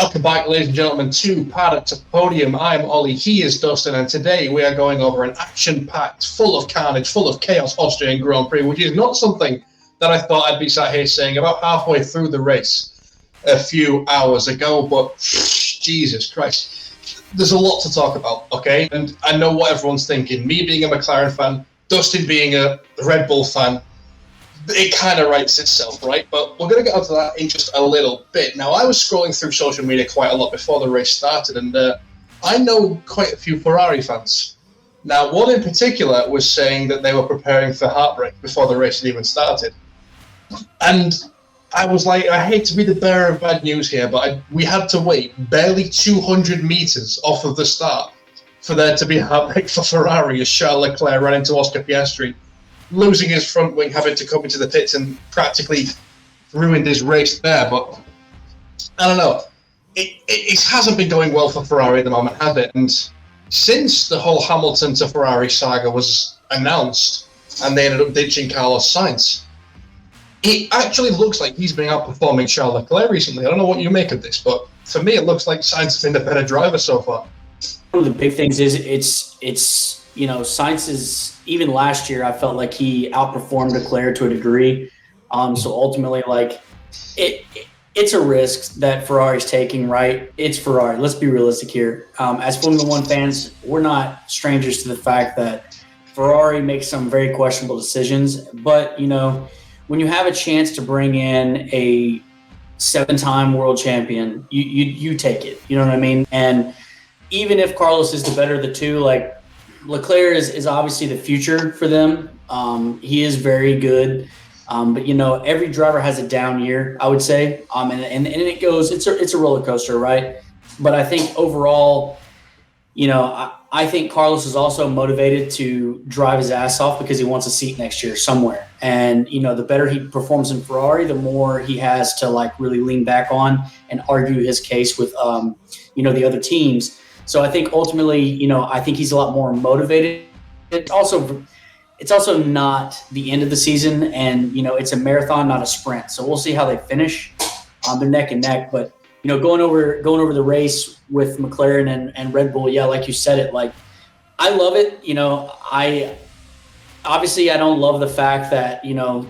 Welcome back, ladies and gentlemen, to Paddock to Podium. I'm Ollie, he is Dustin, and today we are going over an action-packed, full of carnage, full of chaos Austrian Grand Prix, which is not something that I thought I'd be sat here saying about halfway through the race a few hours ago, but Jesus Christ, there's a lot to talk about, okay? And I know what everyone's thinking. Me being a McLaren fan, Dustin being a Red Bull fan, it kind of writes itself, right? But we're going to get onto that in just a little bit. Now, I was scrolling through social media quite a lot before the race started, and I know quite a few Ferrari fans. Now, one in particular was saying that they were preparing for heartbreak before the race had even started. And I was like, I hate to be the bearer of bad news here, but we had to wait barely 200 meters off of the start for there to be heartbreak for Ferrari as Charles Leclerc ran into Oscar Piastri, losing his front wing, having to come into the pits and practically ruined his race there. But I don't know. It hasn't been going well for Ferrari at the moment, has it? And since the whole Hamilton to Ferrari saga was announced and they ended up ditching Carlos Sainz, it actually looks like he's been outperforming Charles Leclerc recently. I don't know what you make of this, but for me, it looks like Sainz has been the better driver so far. One of the big things is it's Sainz is, even last year, I felt like he outperformed Leclerc to a degree. So ultimately, it's a risk that Ferrari's taking, right? It's Ferrari. Let's be realistic here. As Formula One fans, we're not strangers to the fact that Ferrari makes some very questionable decisions. But, when you have a chance to bring in a 7-time world champion, you take it. You know what I mean? And even if Carlos is the better of the two, Leclerc is obviously the future for them. He is very good. But, every driver has a down year, I would say. And it goes, it's a roller coaster, right? But I think overall, I think Carlos is also motivated to drive his ass off because he wants a seat next year somewhere. And, the better he performs in Ferrari, the more he has to really lean back on and argue his case with, the other teams. So I think ultimately, I think he's a lot more motivated. It's also not the end of the season, and it's a marathon, not a sprint. So we'll see how they finish. They're neck and neck, but going over the race with McLaren and Red Bull, yeah, like you said it, I love it. I don't love the fact that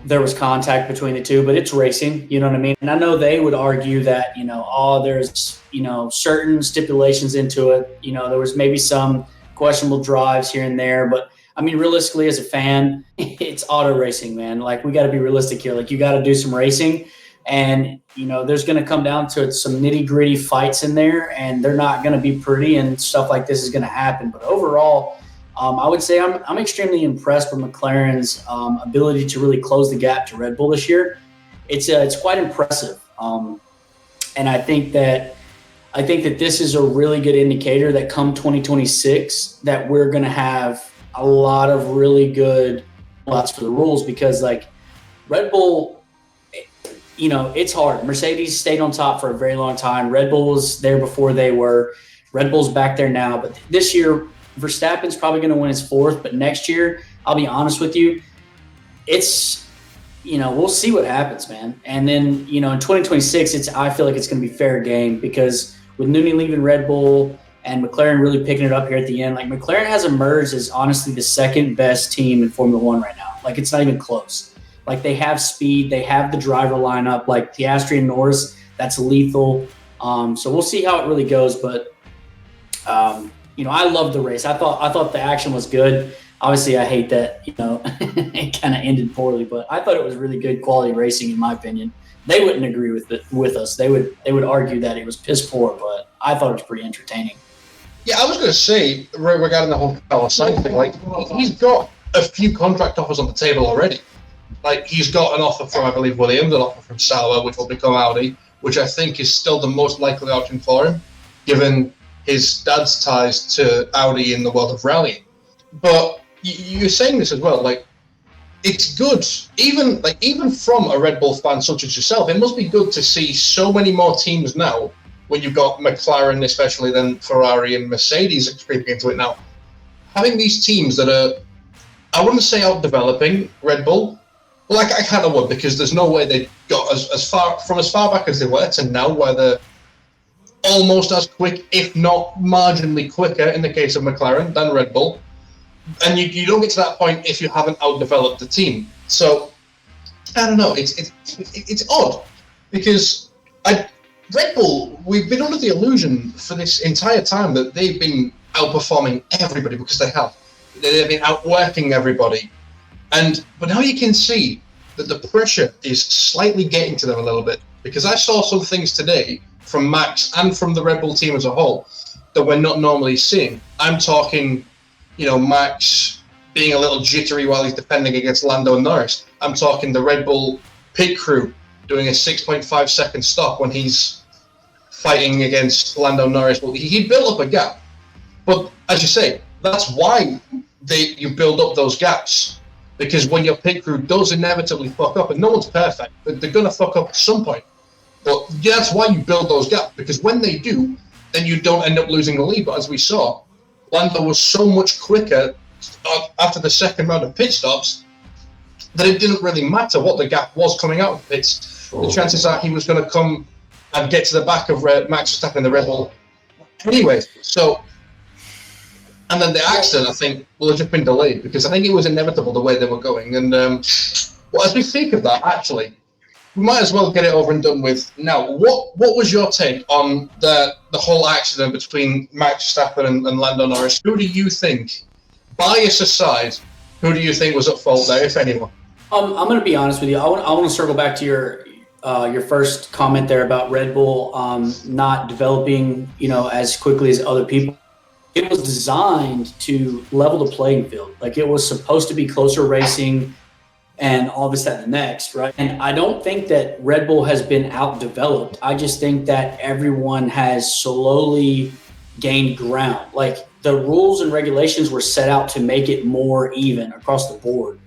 there was contact between the two, but it's racing. You know what I mean? And I know they would argue that there's certain stipulations into it. There was maybe some questionable drives here and there, but I mean, realistically, as a fan, it's auto racing, man. We got to be realistic here. You got to do some racing, and there's going to come down to some nitty gritty fights in there, and they're not going to be pretty, and stuff like this is going to happen. But overall, I would say I'm extremely impressed with McLaren's ability to really close the gap to Red Bull this year. It's quite impressive, and I think that this is a really good indicator that come 2026 that we're going to have a lot of really good lots for the rules, because Red Bull, it's hard. Mercedes stayed on top for a very long time. Red Bull was there before they were. Red Bull's back there now, but this year Verstappen's probably going to win his 4th, but next year, I'll be honest with you, it's, we'll see what happens, man. And then, in 2026, I feel like it's going to be fair game, because with Newey leaving Red Bull and McLaren really picking it up here at the end, McLaren has emerged as honestly the second best team in Formula One right now. It's not even close. They have speed, they have the driver lineup, the Austrian Norris, that's lethal. So we'll see how it really goes, but I love the race. I thought the action was good. Obviously, I hate that, it kind of ended poorly, but I thought it was really good quality racing, in my opinion. They wouldn't agree with us. They would argue that it was piss poor, but I thought it was pretty entertaining. Yeah, I was going to say, regarding the whole Carlos Sainz thing, he's got a few contract offers on the table already. He's got an offer from, I believe, Williams, an offer from Sauber, which will become Audi, which I think is still the most likely option for him, given his dad's ties to Audi in the world of rallying. But you're saying this as well, it's good, even from a Red Bull fan such as yourself, it must be good to see so many more teams now, when you've got McLaren especially, then Ferrari and Mercedes creeping into it now, having these teams that are, I wouldn't say out-developing Red Bull, well, I kind of would, because there's no way they got as far back as they were to now, where they're almost as quick, if not marginally quicker, in the case of McLaren than Red Bull. And you don't get to that point if you haven't outdeveloped the team. So I don't know. It's odd because Red Bull, we've been under the illusion for this entire time that they've been outperforming everybody because they have. They've been outworking everybody, but now you can see that the pressure is slightly getting to them a little bit, because I saw some things today from Max and from the Red Bull team as a whole that we're not normally seeing. I'm talking, Max being a little jittery while he's defending against Lando and Norris. I'm talking the Red Bull pit crew doing a 6.5 second stop when he's fighting against Lando Norris. Well, he built up a gap, but as you say, that's why you build up those gaps, because when your pit crew does inevitably fuck up, and no one's perfect, but they're going to fuck up at some point. But yeah, that's why you build those gaps, because when they do, then you don't end up losing the lead. But as we saw, Lando was so much quicker after the second round of pit stops that it didn't really matter what the gap was coming out of the pits. The chances are he was going to come and get to the back of Max Verstappen in the Red Bull anyway. So, and then the accident, I think, will have just been delayed, because I think it was inevitable the way they were going. And well, as we speak of that, actually, we might as well get it over and done with now. What was your take on the whole accident between Max Verstappen and Lando Norris? Who do you think, bias aside, who do you think was at fault there, if anyone? I'm going to be honest with you. I want to circle back to your first comment there about Red Bull not developing, as quickly as other people. It was designed to level the playing field. Like, it was supposed to be closer racing and all this, that, and the next, right? And I don't think that Red Bull has been outdeveloped. I just think that everyone has slowly gained ground. Like, the rules and regulations were set out to make it more even across the board.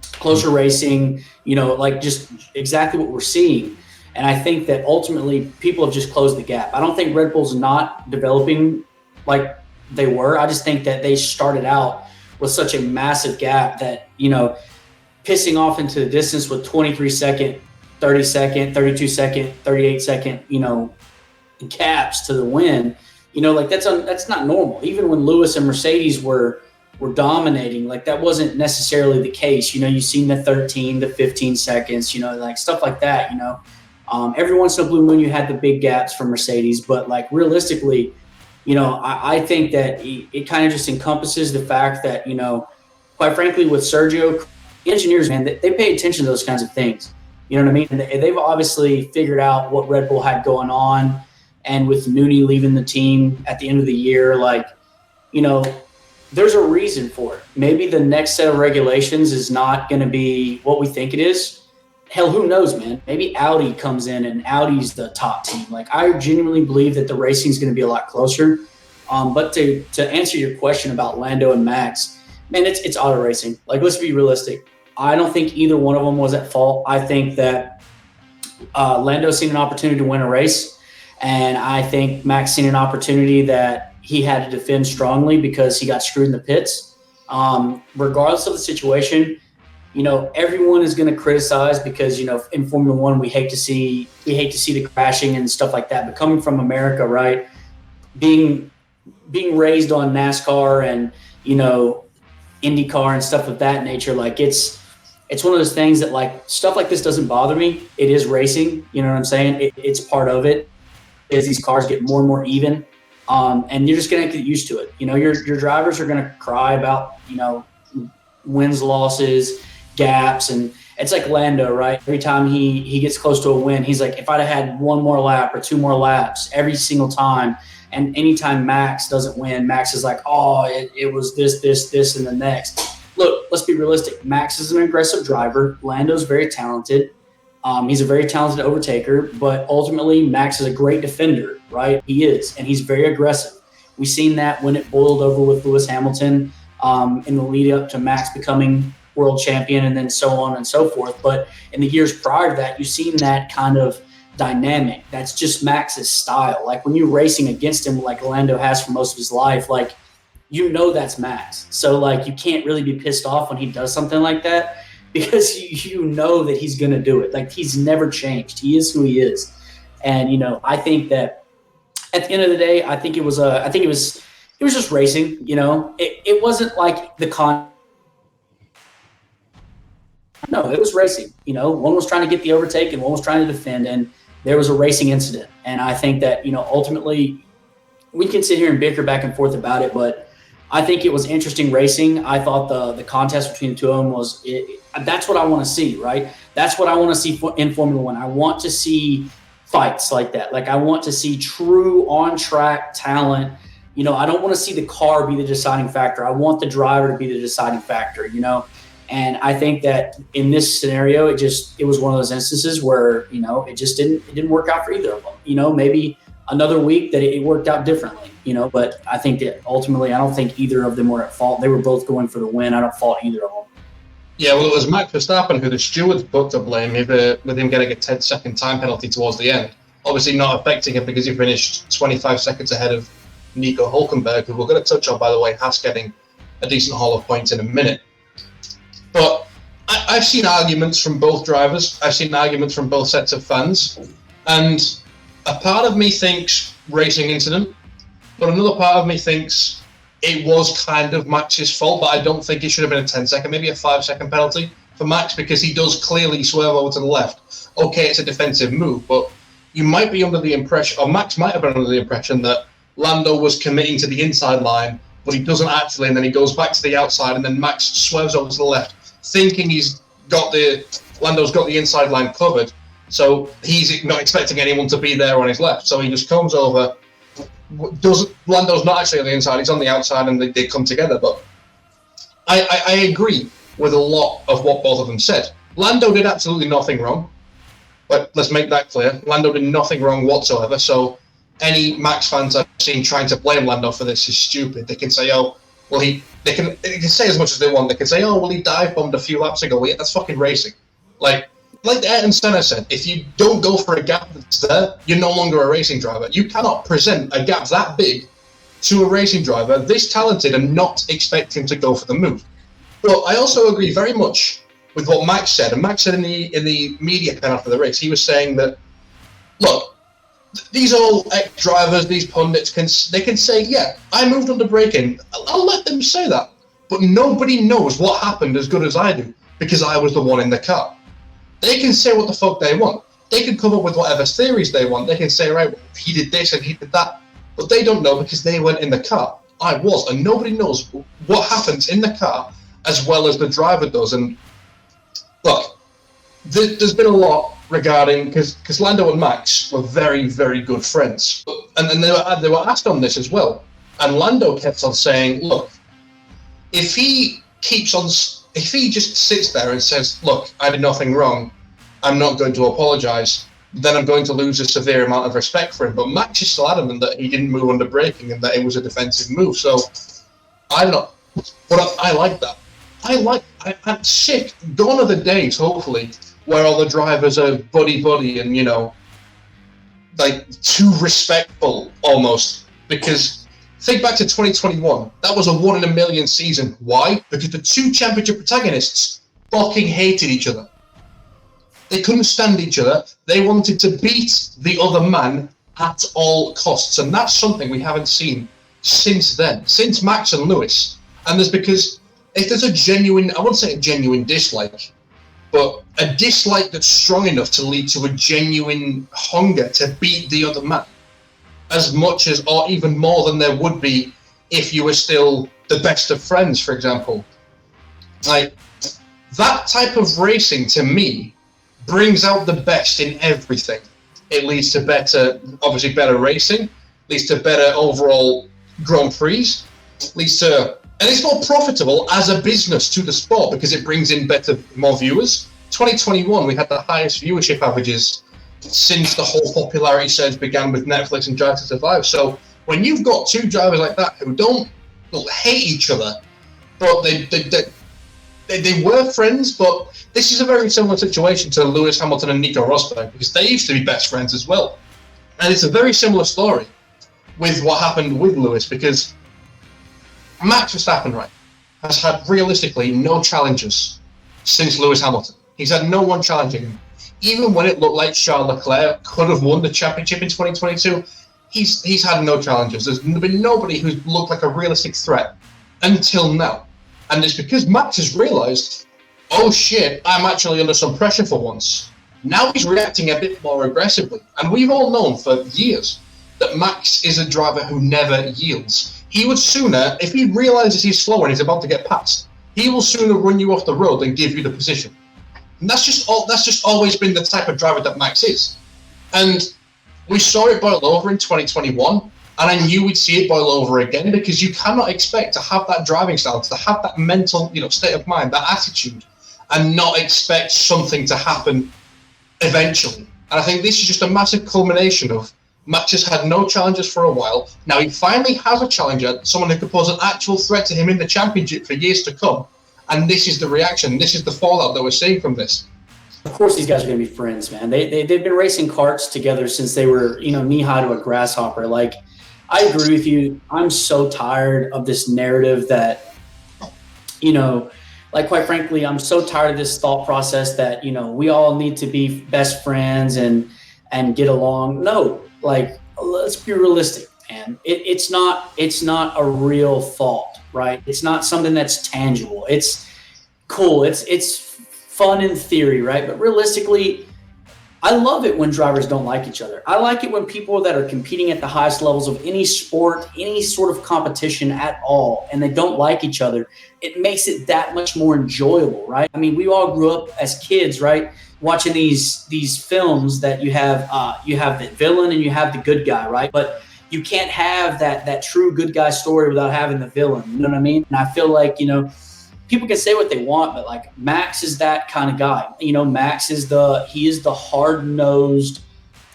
Closer racing, like just exactly what we're seeing. And I think that ultimately people have just closed the gap. I don't think Red Bull's not developing like they were. I just think that they started out with such a massive gap that, pissing off into the distance with 23 second, 30 second, 32 second, 38 second, gaps to the win, like that's not normal. Even when Lewis and Mercedes were dominating, like that wasn't necessarily the case. You've seen the 13, the 15 seconds, like stuff like that, every once in a blue moon you had the big gaps from Mercedes, but like realistically, I think that it kind of just encompasses the fact that, quite frankly, with Sergio, engineers, man, they pay attention to those kinds of things. You know what I mean? And they've obviously figured out what Red Bull had going on. And with Nooney leaving the team at the end of the year, there's a reason for it. Maybe the next set of regulations is not going to be what we think it is. Hell, who knows, man? Maybe Audi comes in and Audi's the top team. Like, I genuinely believe that the racing is going to be a lot closer. But to answer your question about Lando and Max, man, it's auto racing. Like, let's be realistic. I don't think either one of them was at fault. I think that Lando seen an opportunity to win a race, and I think Max seen an opportunity that he had to defend strongly because he got screwed in the pits. Regardless of the situation, everyone is going to criticize because, in Formula One, we hate to see the crashing and stuff like that. But coming from America, right, being raised on NASCAR and, IndyCar and stuff of that nature, like it's one of those things that, like, stuff like this doesn't bother me. It is racing, you know what I'm saying? It's part of it. As these cars get more and more even, and you're just going to get used to it. Your drivers are going to cry about, wins, losses, gaps, and it's like Lando, right? Every time he gets close to a win, he's like, if I'd have had one more lap or two more laps every single time, and anytime Max doesn't win, Max is like, oh, it was this, and the next. Look, let's be realistic. Max is an aggressive driver. Lando's very talented. He's a very talented overtaker, but ultimately Max is a great defender, right? He is, and he's very aggressive. We've seen that when it boiled over with Lewis Hamilton in the lead up to Max becoming world champion, and then so on and so forth. But in the years prior to that, you've seen that kind of dynamic. That's just Max's style. Like, when you're racing against him like Lando has for most of his life, like, that's Max. So, like, you can't really be pissed off when he does something like that, because you know that he's going to do it. Like, he's never changed. He is who he is. And, I think that at the end of the day, I think it was just racing. You know, it wasn't like the con. No, it was racing. You know, one was trying to get the overtake and one was trying to defend, and there was a racing incident. And I think that, you know, ultimately we can sit here and bicker back and forth about it, but I think it was interesting racing. I thought the contest between the two of them that's what I want to see, right? That's what I want to see in Formula One. I want to see fights like that. Like, I want to see true on-track talent. You know, I don't want to see the car be the deciding factor. I want the driver to be the deciding factor, you know? And I think that in this scenario, it was one of those instances where, you know, it didn't work out for either of them. You know, maybe another week that it worked out differently, you know, but I think that ultimately, I don't think either of them were at fault. They were both going for the win. I don't fault either of them. Yeah, well, it was Max Verstappen who the stewards put to blame with him getting a 10-second time penalty towards the end. Obviously not affecting him because he finished 25 seconds ahead of Nico Hülkenberg, who we're going to touch on, by the way, Haas getting a decent haul of points in a minute. But I've seen arguments from both drivers. I've seen arguments from both sets of fans. And a part of me thinks racing incident, but another part of me thinks it was kind of Max's fault, but I don't think it should have been a 10-second, maybe a 5-second penalty for Max, because he does clearly swerve over to the left. Okay, it's a defensive move, but you might be under the impression, or Max might have been under the impression, that Lando was committing to the inside line, but he doesn't actually, and then he goes back to the outside, and then Max swerves over to the left, thinking Lando's got the inside line covered, so he's not expecting anyone to be there on his left, so he just comes over. Lando's not actually on the inside, he's on the outside, and they come together. But I agree with a lot of what both of them said. Lando did absolutely nothing wrong, but let's make that clear. Lando did nothing wrong whatsoever, so any Max fans I've seen trying to blame Lando for this is stupid. They can say, oh, well, they can say as much as they want. They can say, oh, well, he dive bombed a few laps ago. Yeah, that's fucking racing. Like Ayrton Senna said, if you don't go for a gap that's there, you're no longer a racing driver. You cannot present a gap that big to a racing driver this talented and not expect him to go for the move. But I also agree very much with what Max said. And Max said in the media pen after the race, he was saying that, look, these old ex-drivers, these pundits, they can say, yeah, I moved under braking. I'll let them say that. But nobody knows what happened as good as I do because I was the one in the car. They can say what the fuck they want. They can come up with whatever theories they want. They can say, right, well, he did this and he did that. But they don't know because they weren't in the car. I was. And nobody knows what happens in the car as well as the driver does. And look, there's been a lot regarding, because Lando and Max were very, very good friends. And then they were asked on this as well. And Lando kept on saying, look, if he just sits there and says, look, I did nothing wrong, I'm not going to apologise, then I'm going to lose a severe amount of respect for him. But Max is still adamant that he didn't move under braking and that it was a defensive move. So, I don't know. But I like that. I'm sick. Gone are the days, hopefully, where all the drivers are buddy-buddy and, you know, like, too respectful, almost. Because think back to 2021. That was a 1 in a million season. Why? Because the two championship protagonists fucking hated each other. They couldn't stand each other. They wanted to beat the other man at all costs. And that's something we haven't seen since then, since Max and Lewis. And there's because if there's a genuine, I wouldn't say a genuine dislike, but a dislike that's strong enough to lead to a genuine hunger to beat the other man, as much as, or even more than there would be if you were still the best of friends, for example. Like, that type of racing, to me, brings out the best in everything. It leads to obviously better racing, leads to better overall Grand Prix, leads to, and it's more profitable as a business to the sport because it brings in more viewers. 2021, we had the highest viewership averages since the whole popularity surge began with Netflix and Drive to Survive. So when you've got two drivers like that who don't hate each other, but they were friends, but this is a very similar situation to Lewis Hamilton and Nico Rosberg because they used to be best friends as well. And it's a very similar story with what happened with Lewis because Max Verstappen, right, has had realistically no challengers since Lewis Hamilton. He's had no one challenging him. Even when it looked like Charles Leclerc could have won the championship in 2022, he's had no challenges. There's been nobody who's looked like a realistic threat until now. And it's because Max has realised, oh shit, I'm actually under some pressure for once. Now he's reacting a bit more aggressively. And we've all known for years that Max is a driver who never yields. He would sooner, if he realises he's slow and he's about to get past, he will sooner run you off the road than give you the position. And that's just always been the type of driver that Max is. And we saw it boil over in 2021, and I knew we'd see it boil over again, because you cannot expect to have that driving style, to have that mental, state of mind, that attitude, and not expect something to happen eventually. And I think this is just a massive culmination of Max has had no challenges for a while. Now he finally has a challenger, someone who could pose an actual threat to him in the championship for years to come. And this is the reaction. This is the fallout that we're seeing from this. Of course, these guys are going to be friends, man. They've been racing karts together since they were, knee high to a grasshopper. Like, I agree with you. I'm so tired of this narrative that, quite frankly, I'm so tired of this thought process that, we all need to be best friends and get along. No, let's be realistic, man. It's not a real thought, right? It's not something that's tangible. It's cool. It's fun in theory, right? But realistically, I love it when drivers don't like each other. I like it when people that are competing at the highest levels of any sport, any sort of competition at all, and they don't like each other, it makes it that much more enjoyable, right? I mean, we all grew up as kids, right? Watching these films that you have the villain and you have the good guy, right? But you can't have that true good guy story without having the villain. You know what I mean? And I feel like, people can say what they want, but Max is that kind of guy. Max is the hard-nosed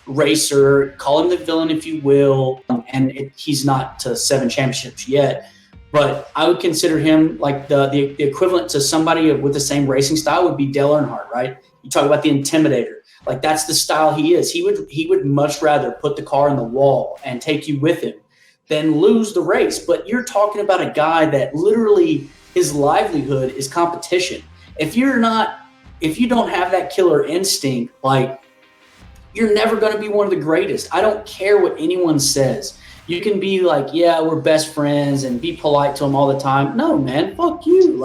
racer. Call him the villain if you will. And he's not to 7 championships yet, but I would consider him like the equivalent to somebody with the same racing style would be Dale Earnhardt, right? You talk about the intimidator. That's the style he is. He would much rather put the car in the wall and take you with him than lose the race. But you're talking about a guy that literally his livelihood is competition. If you don't have that killer instinct, you're never going to be one of the greatest. I don't care what anyone says. You can be yeah, we're best friends and be polite to them all the time. No, man, fuck you.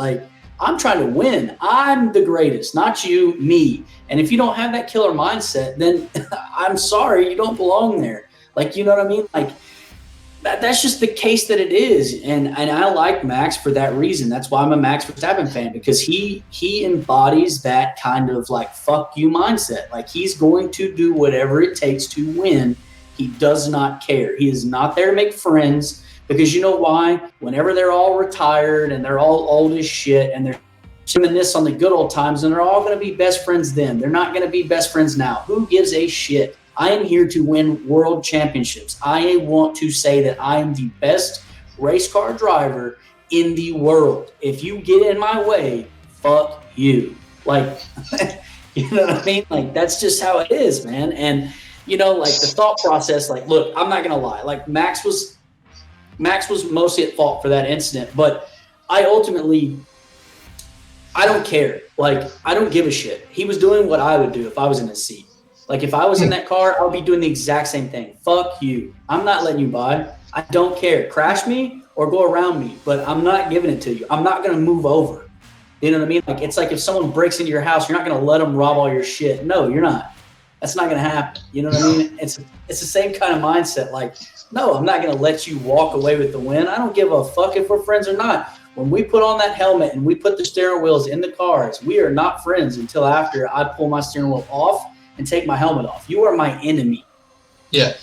I'm trying to win. I'm the greatest, not you, me. And if you don't have that killer mindset, then I'm sorry, you don't belong there. You know what I mean? That's just the case that it is. And I like Max for that reason. That's why I'm a Max Verstappen fan, because he embodies that kind of fuck you mindset. He's going to do whatever it takes to win. He does not care. He is not there to make friends, because you know why? Whenever they're all retired and they're all old as shit and they're reminisce on the good old times, and they're all going to be best friends then. They're not going to be best friends now. Who gives a shit? I am here to win world championships. I want to say that I am the best race car driver in the world. If you get in my way, fuck you. You know what I mean? That's just how it is, man. And, the thought process, look, I'm not going to lie. Max was mostly at fault for that incident, but I don't care. I don't give a shit. He was doing what I would do if I was in his seat. If I was in that car, I would be doing the exact same thing. Fuck you. I'm not letting you by. I don't care. Crash me or go around me, but I'm not giving it to you. I'm not going to move over. You know what I mean? It's like if someone breaks into your house, you're not going to let them rob all your shit. No, you're not. That's not going to happen. You know what I mean? It's the same kind of mindset. No, I'm not going to let you walk away with the win. I don't give a fuck if we're friends or not. When we put on that helmet and we put the steering wheels in the cars, we are not friends until after I pull my steering wheel off and take my helmet off. You are my enemy. Yeah.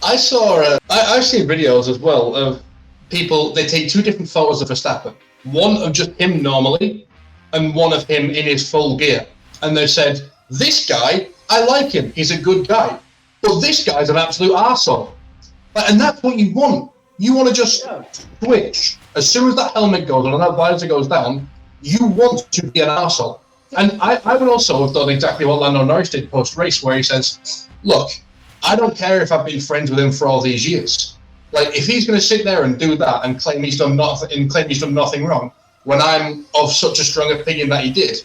I saw. I've seen videos as well of people. They take 2 different photos of Verstappen. One of just him normally, and one of him in his full gear. And they said, "This guy, I like him. He's a good guy. But this guy's an absolute arsehole." And that's what you want. You want to just switch. As soon as that helmet goes on and that visor goes down, you want to be an arsehole. And I would also have done exactly what Lando Norris did post-race, where he says, look, I don't care if I've been friends with him for all these years. If he's going to sit there and do that and claim he's done nothing wrong, when I'm of such a strong opinion that he did,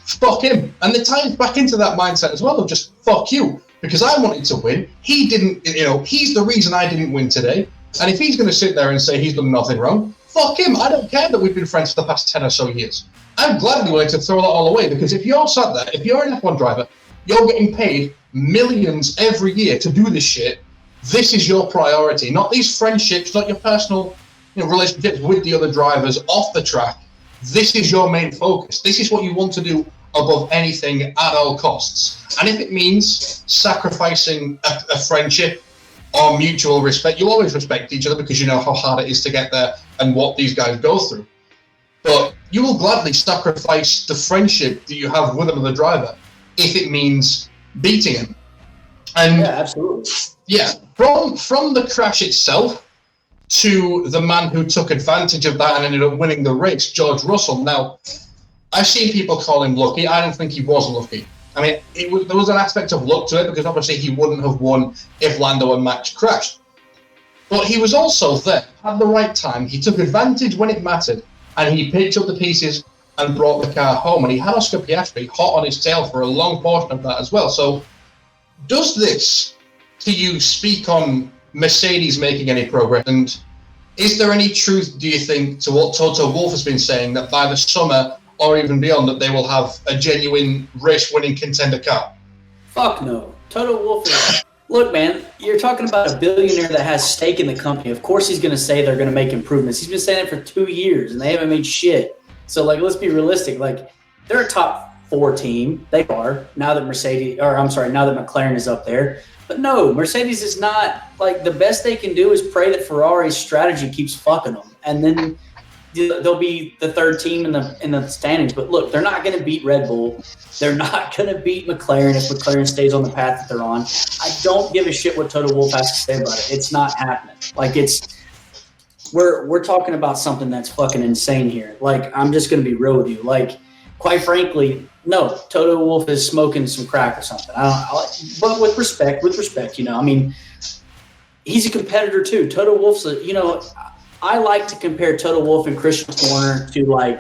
fuck him. And it ties back into that mindset as well of just fuck you. because I wanted to win. He didn't, he's the reason I didn't win today. And if he's going to sit there and say he's done nothing wrong, fuck him. I don't care that we've been friends for the past 10 or so years. I'm gladly willing to throw that all away, because if you're sat there, if you're an F1 driver, you're getting paid millions every year to do this shit. This is your priority, not these friendships, not your personal relationships with the other drivers off the track. This is your main focus. This is what you want to do above anything at all costs. And if it means sacrificing a friendship or mutual respect, you always respect each other because you know how hard it is to get there and what these guys go through. But you will gladly sacrifice the friendship that you have with another driver if it means beating him. And yeah, absolutely. Yeah, from the crash itself to the man who took advantage of that and ended up winning the race, George Russell. Now, I've seen people call him lucky. I don't think he was lucky. I mean, there was an aspect of luck to it, because obviously he wouldn't have won if Lando and Max crashed. But he was also there at the right time. He took advantage when it mattered, and he picked up the pieces and brought the car home. And he had Oscar Piastri hot on his tail for a long portion of that as well. So does this, to you, speak on Mercedes making any progress? And is there any truth, do you think, to what Toto Wolff has been saying, that by the summer or even beyond, that they will have a genuine race-winning contender car? Fuck no. Toto Wolff is... Look, man, you're talking about a billionaire that has stake in the company. Of course he's going to say they're going to make improvements. He's been saying it for 2 years, and they haven't made shit. So, let's be realistic. They're a top 4 team. They are, now that McLaren is up there. But no, Mercedes is not, the best they can do is pray that Ferrari's strategy keeps fucking them. And then they'll be the 3rd team in the standings. But look, they're not going to beat Red Bull. They're not going to beat McLaren if McLaren stays on the path that they're on. I don't give a shit what Toto Wolff has to say about it. It's not happening. We're talking about something that's fucking insane here. I'm just going to be real with you. Quite frankly, no, Toto Wolff is smoking some crack or something. But with respect, he's a competitor too. Toto Wolff's I like to compare Toto Wolff and Christian Horner to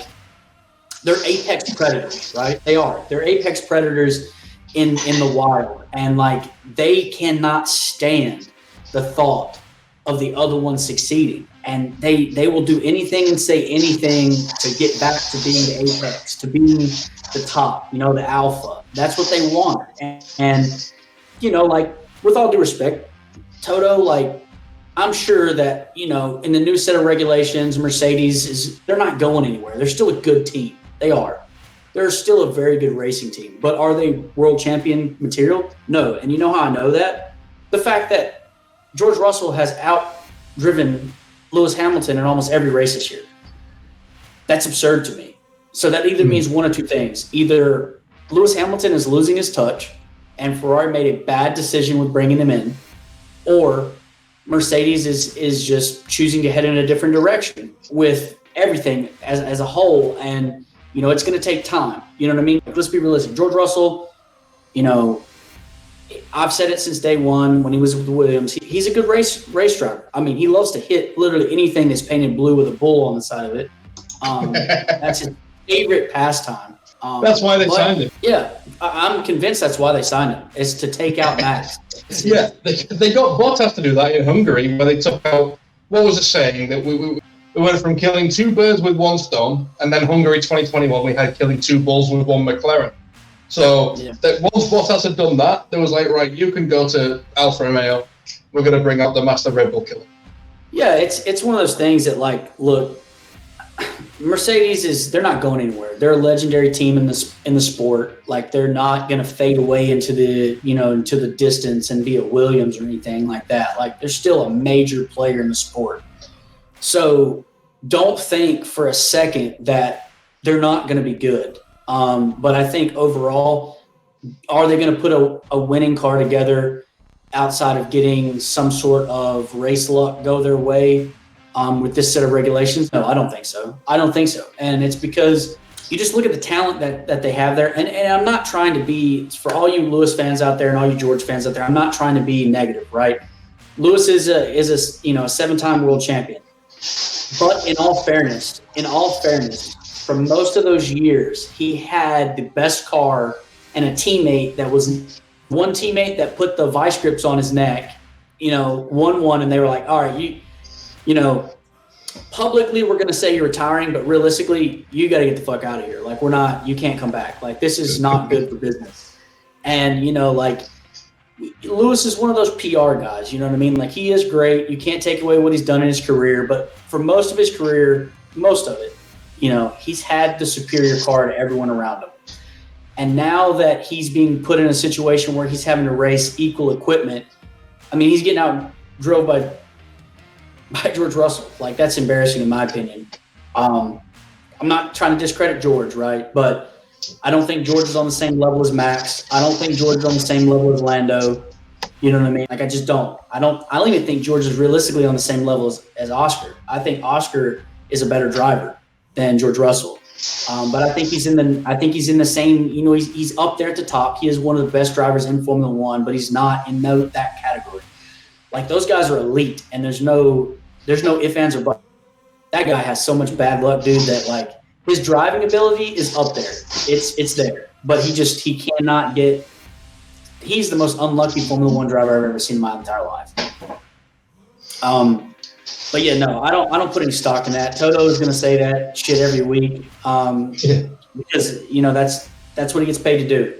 they're apex predators, right? They are. They're apex predators in the wild, and they cannot stand the thought of the other one succeeding, and they will do anything and say anything to get back to being the apex, to being the top, the alpha. That's what they want, and with all due respect, Toto, I'm sure that, in the new set of regulations, Mercedes they're not going anywhere. They're still a good team. They are. They're still a very good racing team. But are they world champion material? No. And you know how I know that? The fact that George Russell has outdriven Lewis Hamilton in almost every race this year. That's absurd to me. So that either means one of two things. Either Lewis Hamilton is losing his touch and Ferrari made a bad decision with bringing him in, or Mercedes is just choosing to head in a different direction with everything as a whole. And, it's going to take time. You know what I mean? Let's be realistic. George Russell, I've said it since day one when he was with Williams. He's a good race driver. He loves to hit literally anything that's painted blue with a bull on the side of it. That's his favorite pastime. That's why they signed him. Yeah, I'm convinced that's why they signed him, is to take out Max. Yeah, they got Bottas to do that in Hungary, where they took out, what was it saying, that we went from killing 2 birds with 1 stone, and then Hungary 2021, we had killing 2 bulls with 1 McLaren. So that once Bottas had done that, there was right, you can go to Alfa Romeo, we're going to bring out the master Red Bull killer. Yeah, it's one of those things that, look, Mercedes they're not going anywhere. They're a legendary team in the sport. They're not going to fade away into the distance and be a Williams or anything like that. They're still a major player in the sport. So don't think for a second that they're not going to be good. But I think overall, are they going to put a winning car together outside of getting some sort of race luck go their way with this set of regulations? No, I don't think so. And it's because you just look at the talent that they have there. And I'm not trying to be, for all you Lewis fans out there and all you George fans out there, I'm not trying to be negative, right? Lewis is a 7-time world champion. But in all fairness, for most of those years, he had the best car and a teammate that was One teammate that put the vice grips on his neck, 1-1, and they were like, all right, publicly we're going to say you're retiring, but realistically, you got to get the fuck out of here. Like, you can't come back. Like, this is not good for business. And, Lewis is one of those PR guys, you know what I mean? Like, he is great. You can't take away what he's done in his career, but for most of his career, most of it, he's had the superior car to everyone around him. And now that he's being put in a situation where he's having to race equal equipment, I mean, he's getting out drove by George Russell. Like, that's embarrassing in my opinion. I'm not trying to discredit George, right? But I don't think George is on the same level as Max. I don't think George is on the same level as Lando. You know what I mean? Like, I just don't. I don't even think George is realistically on the same level as Oscar. I think Oscar is a better driver than George Russell. But I think he's in the same, he's up there at the top. He is one of the best drivers in Formula One, but he's not in that category. Like, those guys are elite, and there's no ifs, ands, or buts. That guy has so much bad luck, dude, that, like, his driving ability is up there. It's there. But he cannot get – he's the most unlucky Formula One driver I've ever seen in my entire life. But, yeah, no, I don't put any stock in that. Toto is going to say that shit every week because, that's what he gets paid to do.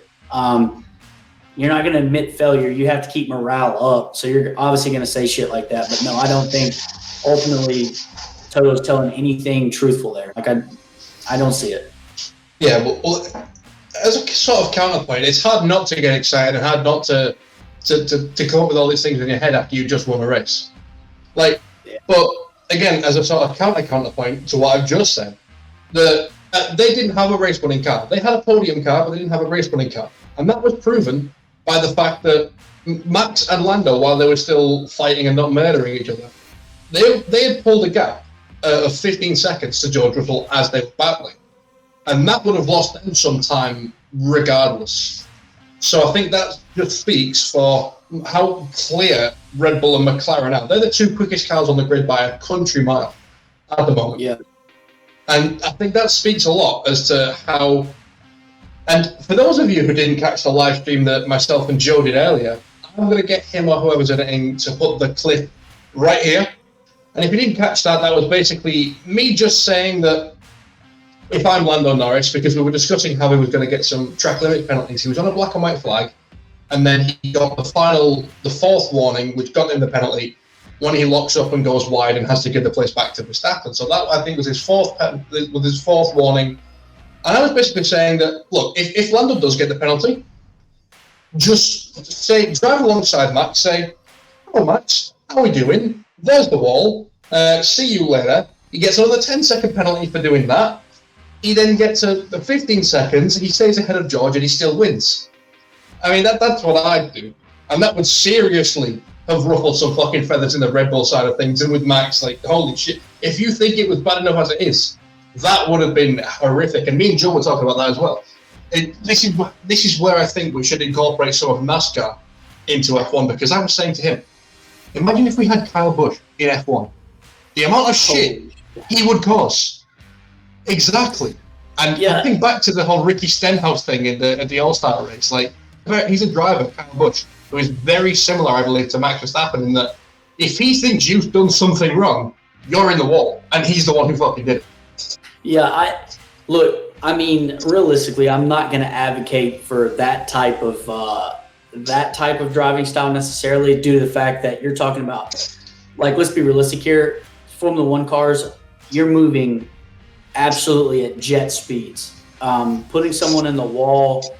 You're not going to admit failure. You have to keep morale up. So you're obviously going to say shit like that. But, no, I don't think ultimately Toto's telling anything truthful there. Like, I don't see it. Yeah, well, as a sort of counterpoint, it's hard not to get excited and hard not to come up with all these things in your head after you just won a race. Like, but again, as a sort of counterpoint to what I've just said, they didn't have a race-winning car. They had a podium car, but they didn't have a race-winning car. And that was proven by the fact that Max and Lando, while they were still fighting and not murdering each other, they had pulled a gap of 15 seconds to George Russell as they were battling. And that would have lost them some time regardless. So I think that just speaks for how clear Red Bull and McLaren are. They're the two quickest cars on the grid by a country mile at the moment. Yeah. And I think that speaks a lot as to how... And for those of you who didn't catch the live stream that myself and Joe did earlier, I'm going to get him or whoever's editing to put the clip right here. And if you didn't catch that, that was basically me just saying that if I'm Lando Norris, because we were discussing how he was going to get some track limit penalties, he was on a black and white flag, and then he got the fourth warning, which got him the penalty when he locks up and goes wide and has to give the place back to Verstappen. So that, I think, was his fourth warning. And I was basically saying that, look, if Lando does get the penalty, just say, drive alongside Max, say, "Oh, Max, how are we doing? There's the wall. See you later." He gets another 10-second penalty for doing that. He then gets the 15 seconds, he stays ahead of George, and he still wins. I mean, that's what I'd do. And that would seriously have ruffled some fucking feathers in the Red Bull side of things. And with Max, like, holy shit, if you think it was bad enough as it is, that would have been horrific. And me and Joe were talking about that as well. This is where I think we should incorporate some of NASCAR into F1, because I was saying to him, imagine if we had Kyle Busch in F1. The amount of shit he would cause. Exactly. And I think back to the whole Ricky Stenhouse thing at the All-Star race. Like, he's a driver, Kyle Busch, who is very similar, I believe, to Max Verstappen in that if he thinks you've done something wrong, you're in the wall, and he's the one who fucking did it. Yeah, I mean, realistically, I'm not going to advocate for that type of driving style necessarily, due to the fact that you're talking about, like, let's be realistic here. Formula One cars, you're moving absolutely at jet speeds. Putting someone in the wall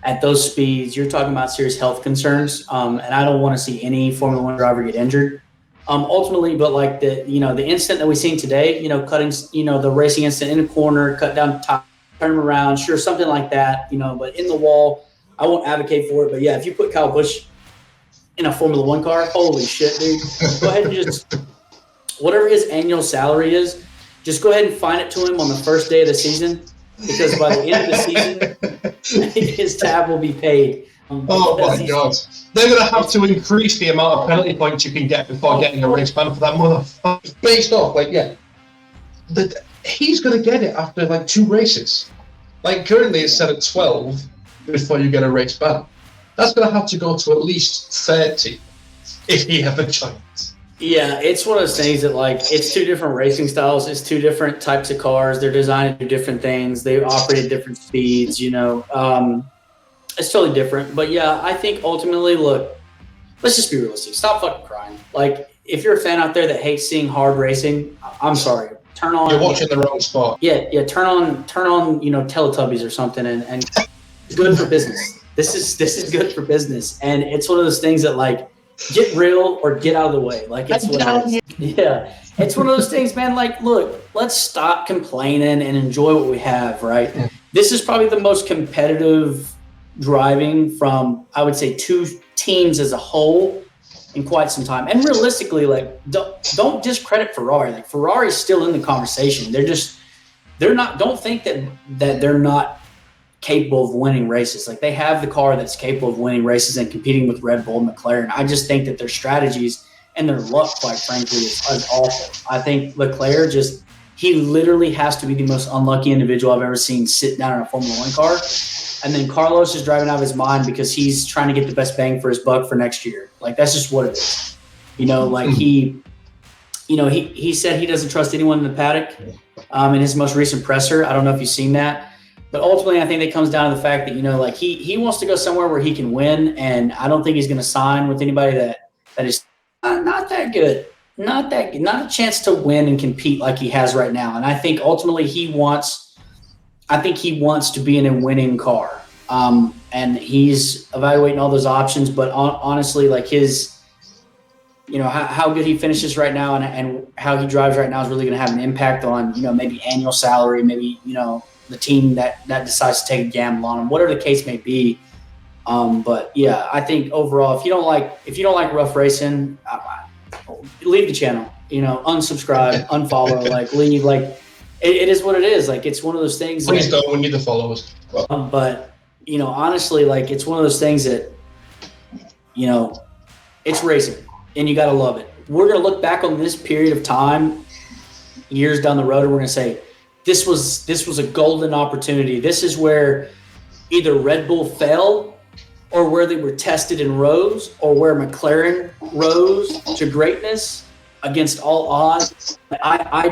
at those speeds, you're talking about serious health concerns. And I don't want to see any Formula One driver get injured. Ultimately, but like the instant that we seen today, cutting, the racing instant in a corner, cut down top, turn him around, sure, something like that, but in the wall, I won't advocate for it. But yeah, if you put Kyle Busch in a Formula One car, holy shit, dude, go ahead and just, whatever his annual salary is, just go ahead and fine it to him on the first day of the season, because by the end of the season, his tab will be paid. Oh my God. They're going to have to increase the amount of penalty points you can get before getting a race ban for that motherfucker. Based off, he's going to get it after, 2 races. Like, currently it's set at 12 before you get a race ban. That's going to have to go to at least 30 if he ever joins. Yeah, it's one of those things that, like, it's two different racing styles. It's two different types of cars. They're designed to do different things. They operate at different speeds, you know. It's totally different. But, yeah, I think ultimately, look, let's just be realistic. Stop fucking crying. Like, if you're a fan out there that hates seeing hard racing, I'm sorry. Turn on. You're watching the wrong sport. Yeah. Turn on. You know, Teletubbies or something, and it's good for business. This is good for business, and it's one of those things that, like, get real or get out of the way. Like, it's what it is. Yeah, it's one of those things, man. Like, look, let's stop complaining and enjoy what we have. Right. Yeah. This is probably the most competitive driving from, I would say, two teams as a whole in quite some time. And realistically, like, don't discredit Ferrari. Like, Ferrari's still in the conversation. They're not. Don't think that they're not capable of winning races. Like, they have the car that's capable of winning races and competing with Red Bull and McLaren. I just think that their strategies and their luck, quite frankly, is awful. I think Leclerc he literally has to be the most unlucky individual I've ever seen sit down in a Formula One car. And then Carlos is driving out of his mind because he's trying to get the best bang for his buck for next year. Like, that's just what it is. You know, like he said he doesn't trust anyone in the paddock in his most recent presser. I don't know if you've seen that. But ultimately, I think it comes down to the fact that, you know, like, he wants to go somewhere where he can win, and I don't think he's going to sign with anybody that is not that good, not a chance to win and compete like he has right now. And I think ultimately he wants to be in a winning car, and he's evaluating all those options. But honestly, like, his, you know, how good he finishes right now and how he drives right now is really going to have an impact on, you know, maybe annual salary, maybe, you know, the team that decides to take a gamble on him, whatever the case may be. But yeah, I think overall, if you don't like rough racing, leave the channel, you know, unsubscribe, unfollow, like, leave. Like, it is what it is. Like, it's one of those things. Please don't. We need the followers. But, you know, honestly, like, it's one of those things that, you know, it's racing and you got to love it. We're going to look back on this period of time years down the road, and we're going to say, this was a golden opportunity. This is where either Red Bull fell, or where they were tested and rose, or where McLaren rose to greatness against all odds. I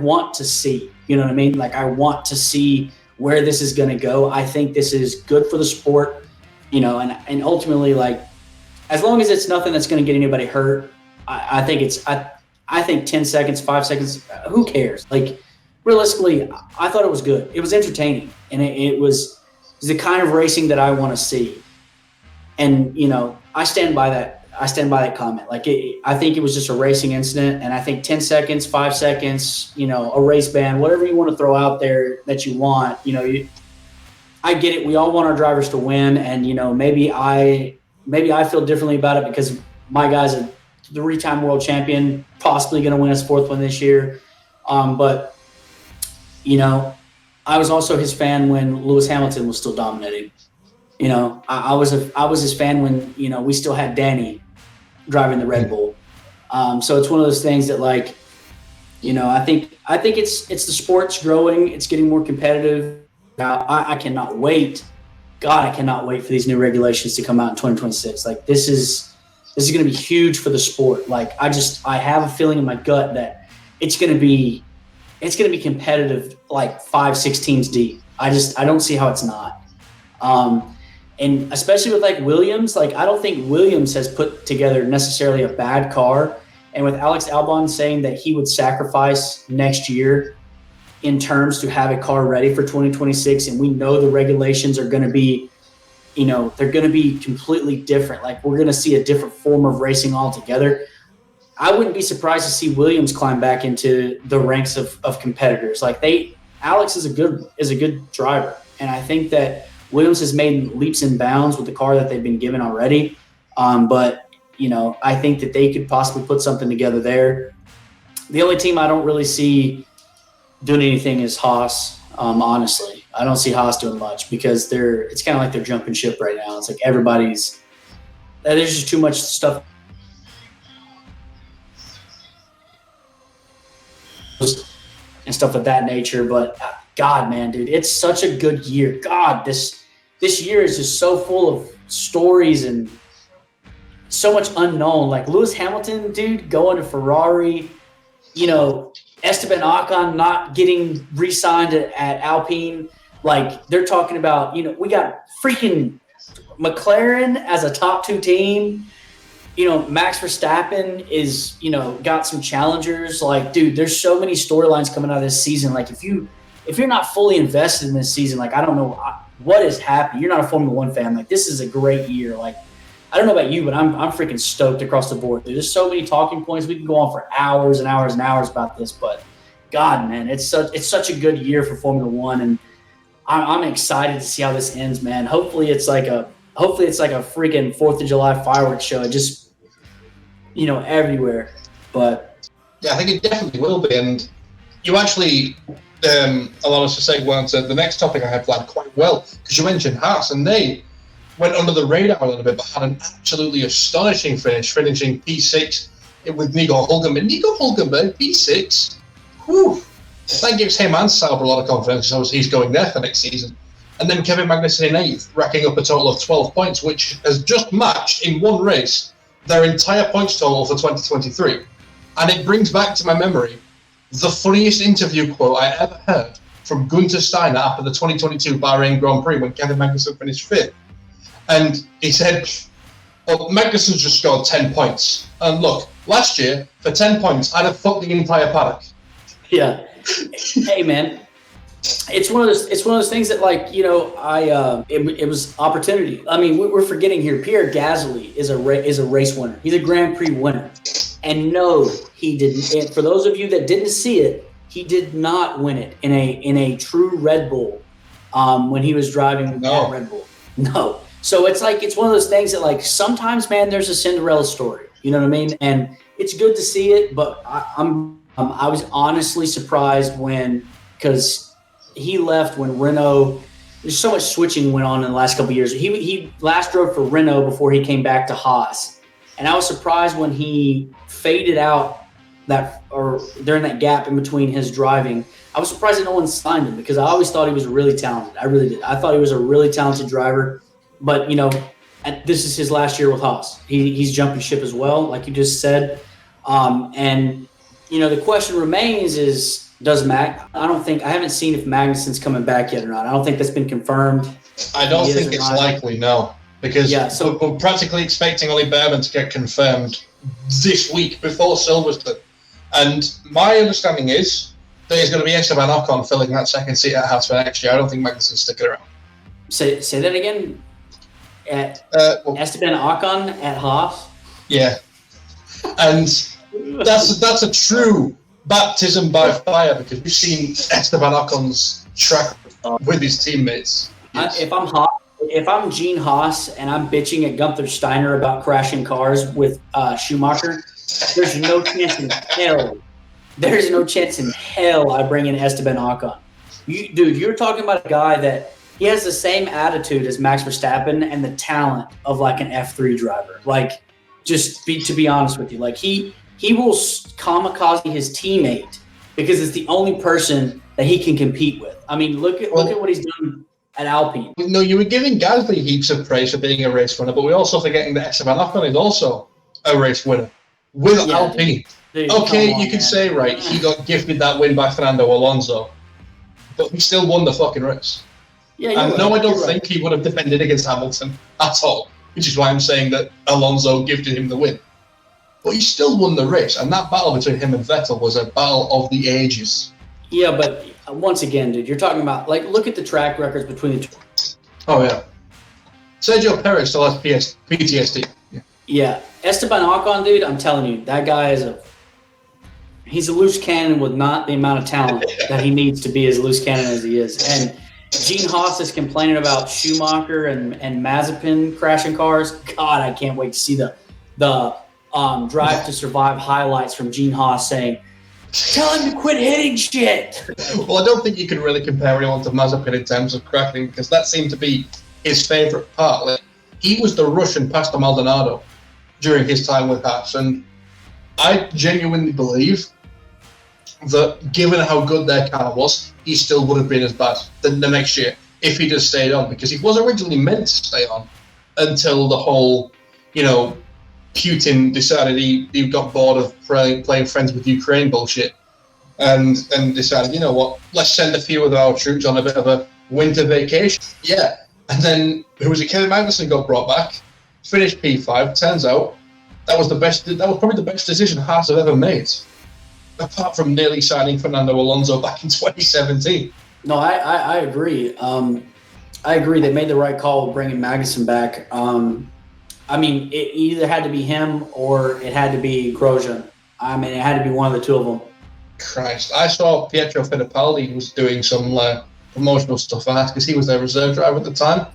want to see, you know what I mean? Like, I want to see where this is going to go. I think this is good for the sport, you know, and ultimately, like, as long as it's nothing that's going to get anybody hurt, I think 10 seconds, 5 seconds, who cares? Like, realistically, I thought it was good. It was entertaining, and it was the kind of racing that I want to see. And, you know, I stand by that. I stand by that comment. Like, I think it was just a racing incident, and I think 10 seconds, 5 seconds, you know, a race ban, whatever you want to throw out there that you want, you know, I get it. We all want our drivers to win, and, you know, maybe I feel differently about it because my guy's a 3-time world champion, possibly going to win his 4th one this year. But, you know, I was also his fan when Lewis Hamilton was still dominating. You know, I was his fan when, you know, we still had Danny driving the Red Bull. So it's one of those things that, like, you know, I think it's the sport's growing. It's getting more competitive. Now, I cannot wait. God, I cannot wait for these new regulations to come out in 2026. Like, this is going to be huge for the sport. Like, I have a feeling in my gut that it's going to be competitive, like 5-6 teams deep. I don't see how it's not. And especially with, like, Williams, like, I don't think Williams has put together necessarily a bad car. And with Alex Albon saying that he would sacrifice next year in terms to have a car ready for 2026, and we know the regulations are going to be, you know, they're going to be completely different. Like, we're going to see a different form of racing altogether. I wouldn't be surprised to see Williams climb back into the ranks of competitors. Like, Alex is a good driver, and I think that Williams has made leaps and bounds with the car that they've been given already. But, you know, I think that they could possibly put something together there. The only team I don't really see doing anything is Haas. Honestly, I don't see Haas doing much because it's kind of like they're jumping ship right now. It's like there's just too much stuff and stuff of that nature. But God, man, dude, it's such a good year. God, this year is just so full of stories and so much unknown. Like Lewis Hamilton, dude, going to Ferrari, Esteban Ocon not getting re-signed at Alpine. Like they're talking about, we got freaking McLaren as a top 2 team. Max Verstappen is, got some challengers. Like, dude, there's so many storylines coming out of this season. Like, if you're not fully invested in this season, like, I don't know what is happening. You're not a Formula One fan. Like, this is a great year. Like, I don't know about you, but I'm freaking stoked across the board. Dude, there's so many talking points. We can go on for hours and hours and hours about this, but God, man, it's such a good year for Formula One, and I'm excited to see how this ends, man. Hopefully it's like a freaking 4th of July fireworks show. It just, everywhere. But yeah, I think it definitely will be. And you actually allow us to segue on to the next topic I had planned quite well, because you mentioned Haas, and they went under the radar a little bit, but had an absolutely astonishing finish, finishing P6 with Nico Hulkenberg. Nico Hulkenberg, P6. Whew. That gives him and Sauber a lot of confidence, because he's going there for next season. And then Kevin Magnussen in 8th, racking up a total of 12 points, which has just matched in one race their entire points total for 2023. And it brings back to my memory the funniest interview quote I ever heard from Gunther Steiner after the 2022 Bahrain Grand Prix when Kevin Magnussen finished 5th. And he said, well, Magnussen's just scored 10 points. And look, last year, for 10 points, I'd have fucked the entire paddock. Yeah. Hey, man. It's one of those things that, like, it was opportunity. I mean, we're forgetting here. Pierre Gasly is a race winner. He's a Grand Prix winner, and no, he didn't. And for those of you that didn't see it, he did not win it in a true Red Bull when he was driving that Red Bull. No. So it's one of those things that, like, sometimes, man, there's a Cinderella story. You know what I mean? And it's good to see it, but I was honestly surprised because he left when Renault. There's so much switching went on in the last couple of years. He last drove for Renault before he came back to Haas, and I was surprised when he faded out during that gap in between his driving. I was surprised that no one signed him, because I always thought he was really talented. I really did. I thought he was a really talented driver, but this is his last year with Haas. He's jumping ship as well, like you just said, and the question remains is. I haven't seen if Magnussen's coming back yet or not. I don't think that's been confirmed. I don't think it's likely, no. Because we're practically expecting Ollie Behrman to get confirmed this week before Silverstone. And my understanding is that it's going to be Esteban Ocon filling that second seat at Haas for next year. I don't think Magnussen's sticking around. Say that again? Esteban Ocon at Haas? Yeah. And that's a true baptism by fire, because we've seen Esteban Ocon's track with his teammates. If I'm Gene Haas and I'm bitching at Gunther Steiner about crashing cars with Schumacher, there's no chance in hell. There's no chance in hell I bring in Esteban Ocon. You're talking about a guy that he has the same attitude as Max Verstappen and the talent of like an F3 driver. Like, to be honest with you, like he will kamikaze his teammate because it's the only person that he can compete with. I mean, look at what he's done at Alpine. No, you were giving Gasly heaps of praise for being a race winner, but we're also forgetting that Esteban Ocon is also a race winner with Alpine. Dude, you can say, right, he got gifted that win by Fernando Alonso, but he still won the fucking race. Yeah, I don't think he would have defended against Hamilton at all, which is why I'm saying that Alonso gifted him the win. But he still won the race, and that battle between him and Vettel was a battle of the ages. Yeah, but once again, dude, you're talking about, like, look at the track records between the two. Oh, yeah. Sergio Perez still has PTSD. Yeah. Esteban Ocon, dude, I'm telling you, that guy he's a loose cannon with not the amount of talent that he needs to be as loose cannon as he is. And Gene Haas is complaining about Schumacher and Mazepin crashing cars. God, I can't wait to see the Drive to Survive highlights from Gene Haas saying, "Tell him to quit hitting shit." Well, I don't think you can really compare anyone to Mazepin in terms of cracking, because that seemed to be his favourite part. Like, he was the Russian Pastor Maldonado during his time with Haas, and I genuinely believe that given how good their car was, he still would have been as bad the next year if he just stayed on, because he was originally meant to stay on. until the whole, Putin decided he got bored of playing friends with Ukraine bullshit, and decided, you know what, let's send a few of our troops on a bit of a winter vacation. Yeah, and then Kevin Magnussen got brought back, finished P5. Turns out that was probably the best decision Haas have ever made, apart from nearly signing Fernando Alonso back in 2017. No, I agree. I agree. They made the right call with bringing Magnussen back. It either had to be him or it had to be Grosjean. It had to be one of the two of them. Christ. I saw Pietro Fittipaldi was doing some promotional stuff because he was their reserve driver at the time.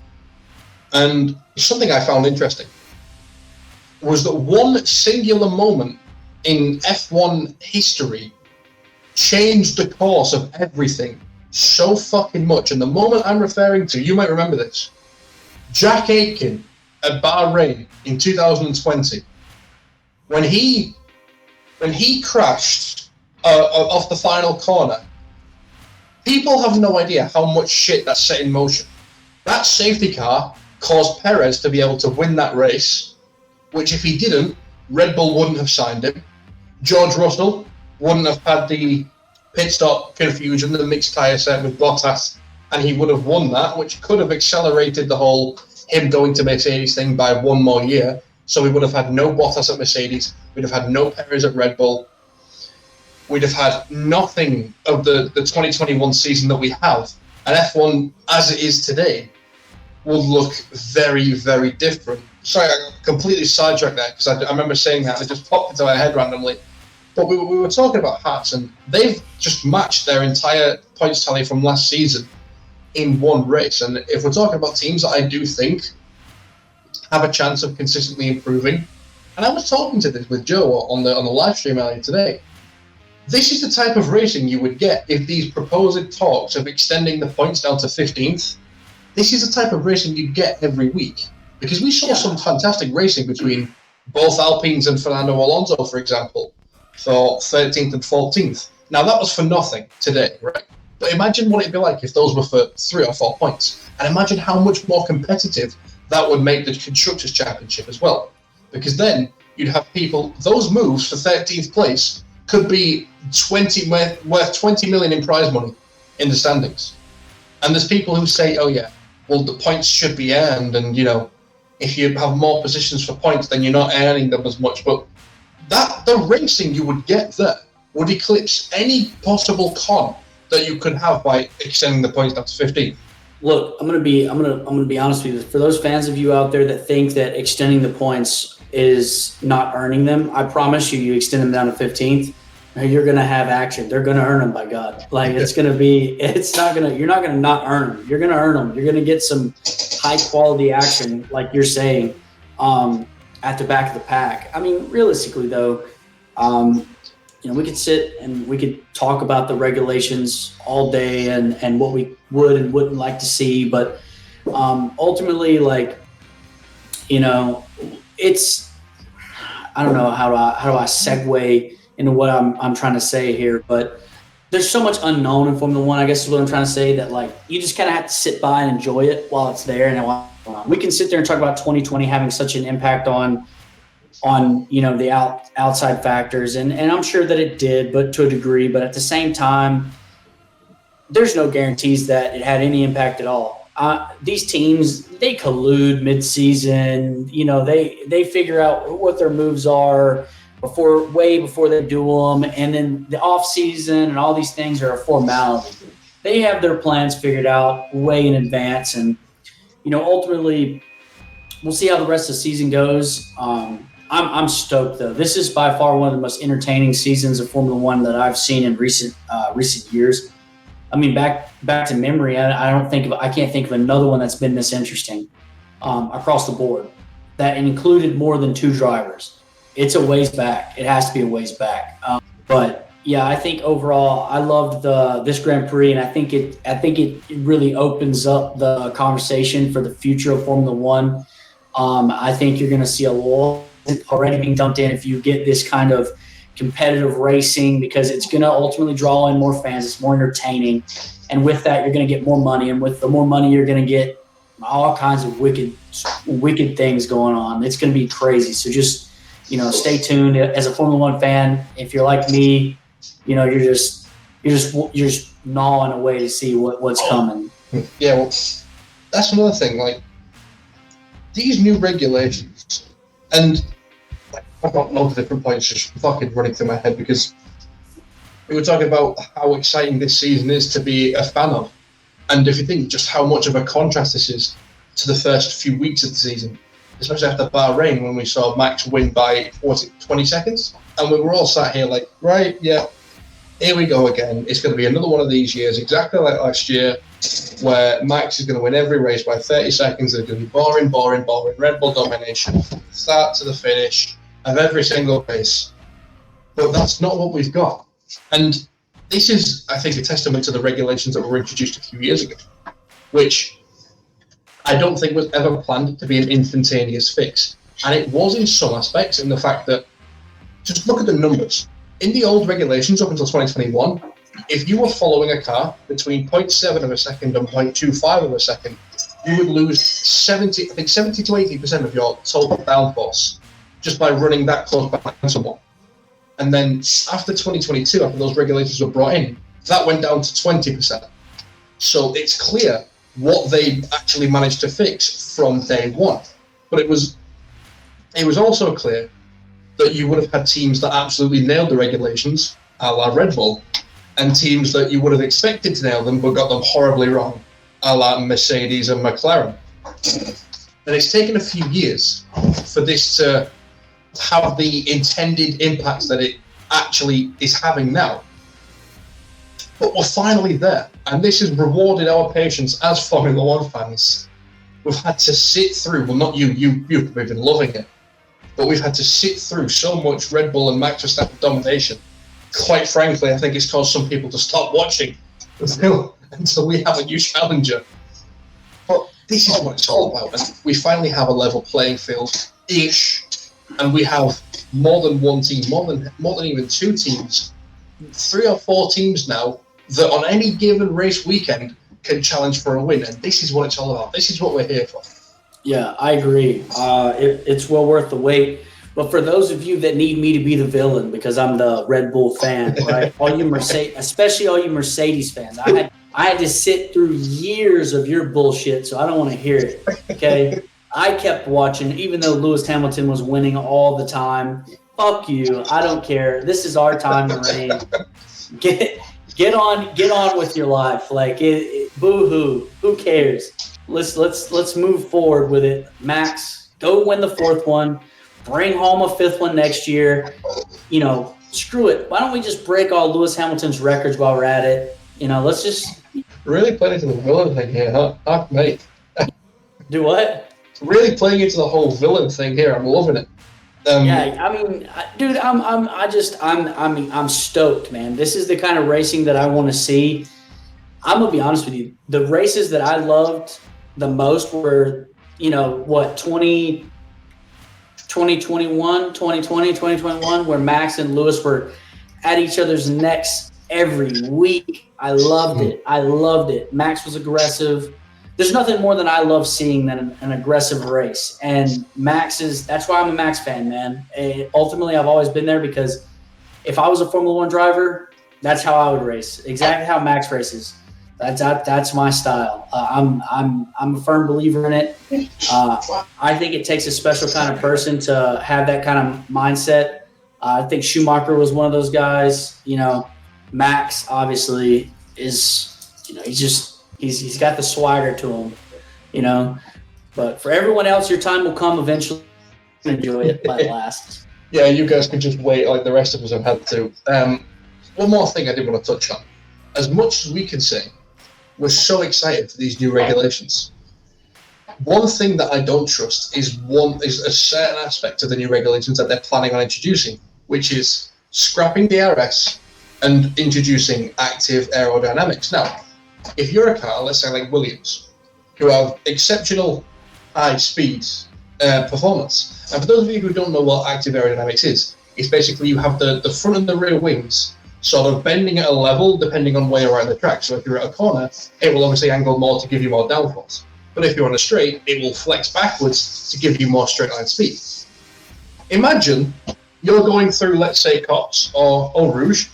And something I found interesting was that one singular moment in F1 history changed the course of everything so fucking much. And the moment I'm referring to, you might remember this. Jack Aitken at Bahrain in 2020, when he crashed off the final corner, people have no idea how much shit that set in motion. That safety car caused Perez to be able to win that race, which if he didn't, Red Bull wouldn't have signed him. George Russell wouldn't have had the pit stop confusion, the mixed tyre set with Bottas, and he would have won that, which could have accelerated the whole him going to Mercedes thing by one more year. So we would have had no Bottas at Mercedes, we'd have had no Perez at Red Bull, we'd have had nothing of the 2021 season that we have. And F1, as it is today, will look very, very different. Sorry, I got completely sidetracked there because I remember saying that and it just popped into my head randomly. But we were talking about Haas, and they've just matched their entire points tally from last season in one race. And if we're talking about teams that I do think have a chance of consistently improving, and I was talking to this with Joe on the live stream earlier today, this is the type of racing you would get if these proposed talks of extending the points down to 15th. This is the type of racing you'd get every week, because we saw some fantastic racing between both Alpines and Fernando Alonso, for example, for 13th and 14th. Now, that was for nothing today, right? But imagine what it'd be like if those were for 3 or 4 points. And imagine how much more competitive that would make the Constructors' Championship as well. Because then you'd have people, those moves for 13th place could be worth 20 million in prize money in the standings. And there's people who say, oh yeah, well, the points should be earned, and if you have more positions for points, then you're not earning them as much. But the racing you would get there would eclipse any possible con that you could have by extending the points down to 15. Look, I'm gonna be honest with you. For those fans of you out there that think that extending the points is not earning them, I promise you extend them down to 15th, you're gonna have action. They're gonna earn them, by God. You're not gonna not earn them. You're gonna earn them. You're gonna get some high quality action, like you're saying, at the back of the pack. Realistically though, we could sit and we could talk about the regulations all day and what we would and wouldn't like to see, but ultimately, it's, I don't know how do I segue into what I'm trying to say here, but there's so much unknown in Formula One, I guess is what I'm trying to say, that you just kind of have to sit by and enjoy it while it's there. And we can sit there and talk about 2020 having such an impact on the outside factors, and I'm sure that it did, but to a degree. But at the same time, there's no guarantees that it had any impact at all. These teams, they collude mid-season. They figure out what their moves are way before they do them, and then the off season and all these things are a formality. They have their plans figured out way in advance, and ultimately, we'll see how the rest of the season goes. I'm stoked though. This is by far one of the most entertaining seasons of Formula One that I've seen in recent years. Back to memory, I can't think of another one that's been this interesting across the board that included more than 2 drivers. It's a ways back. It has to be a ways back. But yeah, I think overall I loved this Grand Prix, and I think it really opens up the conversation for the future of Formula One. I think you're going to see a lot already being dumped in if you get this kind of competitive racing, because it's going to ultimately draw in more fans. It's more entertaining, and with that, you're going to get more money, and with the more money, you're going to get all kinds of wicked things going on. It's going to be crazy. So just, stay tuned. As a Formula One fan, if you're like me, you're just gnawing away to see what's coming. Yeah, well, that's another thing. Like, these new regulations, and I've got loads of different points just fucking running through my head, because we were talking about how exciting this season is to be a fan of. And if you think just how much of a contrast this is to the first few weeks of the season, especially after Bahrain, when we saw Max win by, 20 seconds? And we were all sat here like, right, yeah, here we go again. It's going to be another one of these years, exactly like last year, where Max is going to win every race by 30 seconds. It's going to be boring. Red Bull domination, start to the finish of every single race. But that's not what we've got. And this is, I think, a testament to the regulations that were introduced a few years ago, which I don't think was ever planned to be an instantaneous fix. And it was in some aspects, in the fact that, just look at the numbers. In the old regulations up until 2021, if you were following a car between 0.7 of a second and 0.25 of a second, you would lose 70 to 80% of your total downforce just by running that close behind someone. And then after 2022, after those regulations were brought in, that went down to 20%. So it's clear what they actually managed to fix from day one. But it was also clear that you would have had teams that absolutely nailed the regulations, a la Red Bull, and teams that you would have expected to nail them but got them horribly wrong, a la Mercedes and McLaren. And it's taken a few years for this to have the intended impacts that it actually is having now. But we're finally there, and this has rewarded our patience as Formula One fans. We've had to sit through, well, not you've been loving it, but we've had to sit through so much Red Bull and Max Verstappen domination. Quite frankly, I think it's caused some people to stop watching until we have a new challenger. But this is what it's all about, and we finally have a level playing field-ish, and we have more than one team, more than even two teams, 3 or 4 teams now that on any given race weekend can challenge for a win, and this is what it's all about. This is what we're here for. Yeah, I agree. It's well worth the wait. But for those of you that need me to be the villain because I'm the Red Bull fan, right? Especially all you Mercedes fans, I had to sit through years of your bullshit, so I don't want to hear it. Okay, I kept watching, even though Lewis Hamilton was winning all the time. Fuck you. I don't care. This is our time to reign. Get on with your life. Like boo hoo. Who cares? Let's move forward with it. Max, go win the 4th one. Bring home a 5th one next year. Screw it. Why don't we just break all Lewis Hamilton's records while we're at it? Let's just really playing into the villain thing here, huh, mate? Do what? Really playing into the whole villain thing here. I'm loving it. Yeah, I mean, dude, I'm stoked, man. This is the kind of racing that I want to see. I'm gonna be honest with you. The races that I loved the most were, 2021, 2021, where Max and Lewis were at each other's necks every week. I loved it. Max was aggressive. There's nothing more than I love seeing than an aggressive race. And that's why I'm a Max fan, man. Ultimately, I've always been there because if I was a Formula One driver, that's how I would race. Exactly how Max races. That's my style. I'm a firm believer in it. I think it takes a special kind of person to have that kind of mindset. I think Schumacher was one of those guys. Max obviously is. He's got the swagger to him. But for everyone else, your time will come eventually. Enjoy it while it lasts. Yeah, you guys can just wait like the rest of us have had to. One more thing I did want to touch on. As much as we can say, we're so excited for these new regulations. One thing that I don't trust is a certain aspect of the new regulations that they're planning on introducing, which is scrapping DRS and introducing active aerodynamics. Now, if you're a car, let's say like Williams, who have exceptional high speed performance, and for those of you who don't know what active aerodynamics is, it's basically you have the front and the rear wings sort of bending at a level depending on where you are in the track. So if you're at a corner, it will obviously angle more to give you more downforce. but if you're on a straight, it will flex backwards to give you more straight line speed. Imagine you're going through, let's say, Cox or Eau Rouge,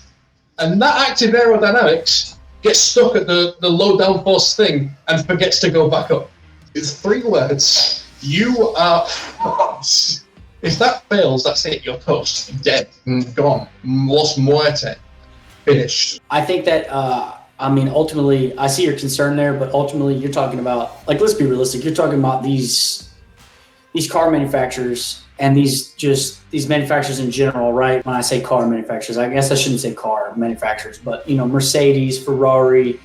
and that active aerodynamics gets stuck at the low downforce thing and forgets to go back up. It's 3 words. You are fucked. If that fails, that's it. You're toast. Dead. Gone. Los muerte. Finished. I think that, ultimately, I see your concern there, but ultimately you're talking about, like, let's be realistic. You're talking about these car manufacturers and these manufacturers in general, right? When I say car manufacturers, I guess I shouldn't say car manufacturers, but, Mercedes, Ferrari,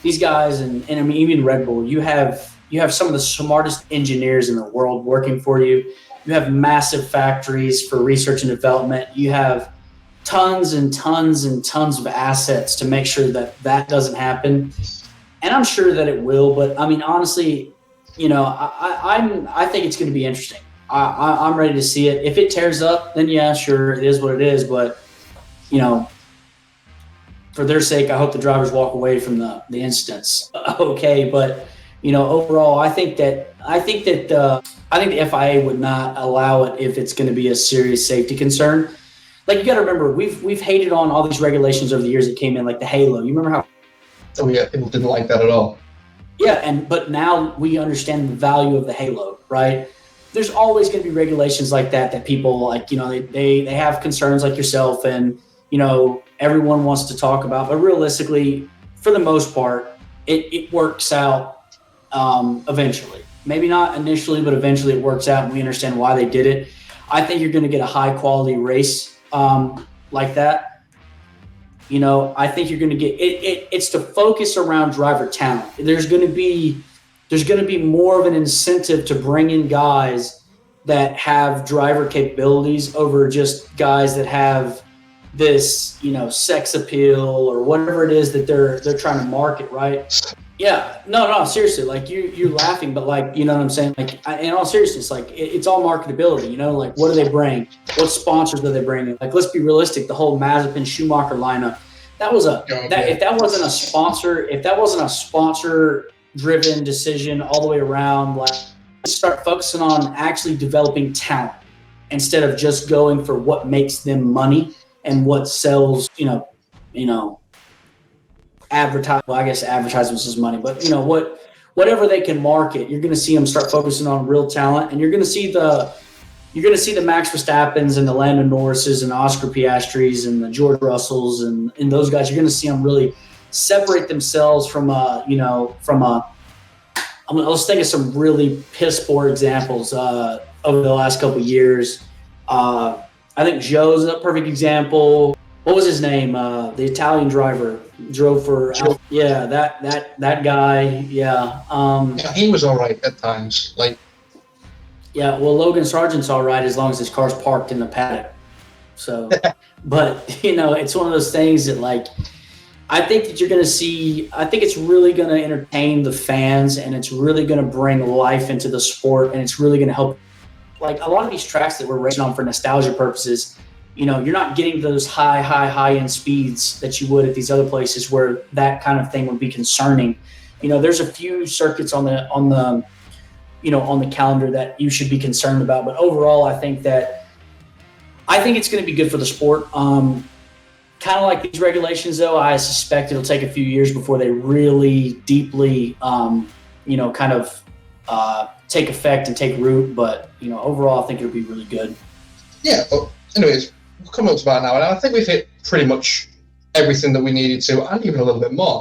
these guys, and I mean, even Red Bull, you have some of the smartest engineers in the world working for you. You have massive factories for research and development. You have tons and tons and tons of assets to make sure that doesn't happen. And I'm sure that it will, but I mean, honestly, I think it's going to be interesting. I'm ready to see it. If it tears up, then yeah, sure, it is what it is. But, for their sake, I hope the drivers walk away from the incidents. Okay. But, overall, I think the FIA would not allow it if it's going to be a serious safety concern. Like, you got to remember, we've hated on all these regulations over the years that came in, like the halo. You remember how? Oh yeah, people didn't like that at all. Yeah, but now we understand the value of the halo, right? There's always going to be regulations like that people like, they have concerns like yourself, and everyone wants to talk about. But realistically, for the most part, it works out eventually. Maybe not initially, but eventually it works out, and we understand why they did it. I think you're going to get a high quality race like that. I think you're going to get it. It's to focus around driver talent. There's going to be more of an incentive to bring in guys that have driver capabilities over just guys that have this, sex appeal or whatever it is that they're trying to market, right? Yeah, no, seriously, like you're laughing, but like, you know what I'm saying? Like, in all seriousness, like it's all marketability, like what do they bring? What sponsors do they bring? Like, let's be realistic. The whole Mazepin Schumacher lineup, if that wasn't a sponsor driven decision all the way around, like, start focusing on actually developing talent instead of just going for what makes them money and what sells, advertisements is money, but whatever they can market, you're going to see them start focusing on real talent, and you're going to see the Max Verstappens and the Lando Norrises and the Oscar Piastris and the George Russells and those guys. You're going to see them really separate themselves from let's think of some really piss poor examples over the last couple of years. I think Joe's a perfect example. What was his name? The Italian driver drove for. Yeah, that guy. Yeah. Yeah, he was all right at times. Like. Yeah, well, Logan Sargent's all right as long as his car's parked in the paddock. So, but it's one of those things that, like, I think that you're going to see. I think it's really going to entertain the fans, and it's really going to bring life into the sport, and it's really going to help. Like, a lot of these tracks that we're racing on for nostalgia purposes, you're not getting those high end speeds that you would at these other places where that kind of thing would be concerning. There's a few circuits on the calendar that you should be concerned about, but overall, I think it's going to be good for the sport. Kind of like these regulations, though, I suspect it'll take a few years before they really deeply, take effect and take root. But overall, I think it'll be really good. Yeah. But anyways, we've come up to about an hour, and I think we've hit pretty much everything that we needed to, and even a little bit more.